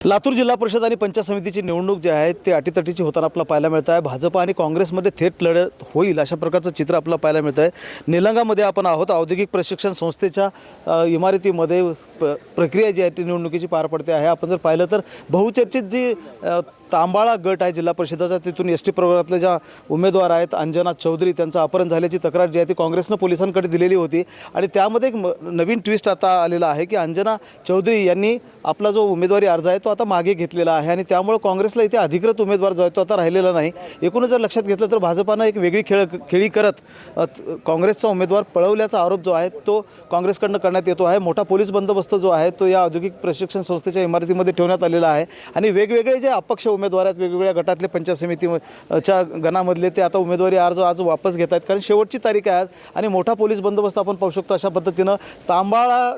लातूर जिल्हा परिषद आणि पंचायत समितीची निवडणूक जी आहे ते अटीतटीची होताना आपल्याला पाहायला मिळत आहे। भाजप आणि काँग्रेसमध्ये थेट लढत होईल अशा प्रकारचं चित्र आपल्याला पाहायला मिळत आहे। निलंगामध्ये आपण आहोत, औद्योगिक प्रशिक्षण संस्थेच्या इमारतीमध्ये प्रक्रिया जी आहे ती निवडणुकीची पार पडते आहे। आपण जर पाहिलं तर बहुचर्चित जी तांबाळा गट आहे जिल्हा परिषदेचा, तिथून एसटी प्रवर्गातले ज्या उमेदवार आहेत अंजना चौधरी, त्यांचं अपहरण झाल्याची तक्रार जी आहे ती काँग्रेसनं पोलिसांकडे दिलेली होती आणि त्यामध्ये एक नवीन ट्विस्ट आता आलेला आहे की अंजना चौधरी यांनी आपला जो उमेदवारी अर्ज आहे तो आता मागे घेतलेला आहे आणि त्यामुळे काँग्रेसला इथे अधिकृत उमेदवार जो आहे तो आता राहिलेला नाही। एकूणच जर लक्षात घेतलं तर भाजपानं एक वेगळी खेळी करत काँग्रेसचा उमेदवार पळवल्याचा आरोप जो आहे तो काँग्रेसकडनं करण्यात येतो आहे। मोठा पोलीस बंदोबस्त जो आहे तो या औद्योगिक प्रशिक्षण संस्थेच्या इमारतीमध्ये ठेवण्यात आलेला आहे आणि वेगवेगळे जे अपक्ष उमेदवार आहेत, वेगवेगळ्या गटातले पंचायत समितीच्या गणामधले, ते आता उमेदवारी अर्ज आज वापस घेत आहेत, कारण शेवटची तारीख आहे आज आणि मोठा पोलीस बंदोबस्त आपण पाहू शकतो। अशा पद्धतीनं तांबाळा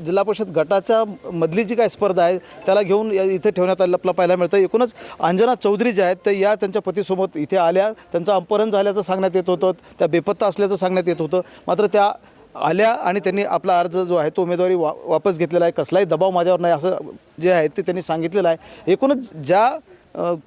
जिल्हा परिषद गटाच्या मधली जी काय स्पर्धा आहे त्याला घेऊन इथे ठेवण्यात आलेलं आपल्याला पाहायला मिळतं। एकूणच अंजना चौधरी ज्या आहेत ते या त्यांच्या पतीसोबत इथे आल्या, त्यांचं अपहरण झाल्याचं सांगण्यात येत होतं, त्या बेपत्ता असल्याचं सांगण्यात येत होतं, मात्र त्या आल्या आणि त्यांनी आपला अर्ज जो आहे तो उमेदवारी वापस घेतलेला आहे। कसलाही दबाव माझ्यावर नाही असं जे आहे ते त्यांनी सांगितलेलं आहे। एकूणच ज्या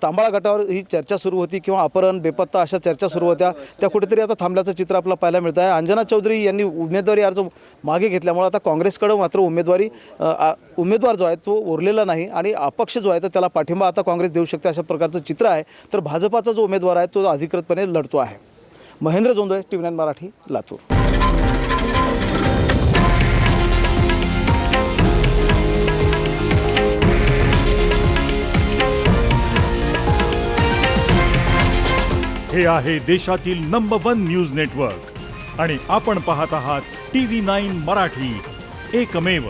तांबाळा गटावर ही चर्चा सुरू होती किंवा अपहरण बेपत्ता अशा चर्चा सुरू होत्या त्या कुठेतरी आता थांबल्याचं चित्र आपल्याला पाहायला मिळतं आहे। अंजना चौधरी यांनी उमेदवारी अर्ज मागे घेतल्यामुळे आता काँग्रेसकडं मात्र उमेदवार जो आहे तो उरलेला नाही आणि अपक्ष जो आहे तर त्याला पाठिंबा आता काँग्रेस देऊ शकते अशा प्रकारचं चित्र आहे। तर भाजपाचा जो उमेदवार आहे तो अधिकृतपणे लढतो आहे। महेंद्र जोंधळे, TV9 मराठी, लातूर। हे आहे देशातील नंबर 1 न्यूज नेटवर्क आणि आपण पाहत आहात TV9 मराठी, एकमेव।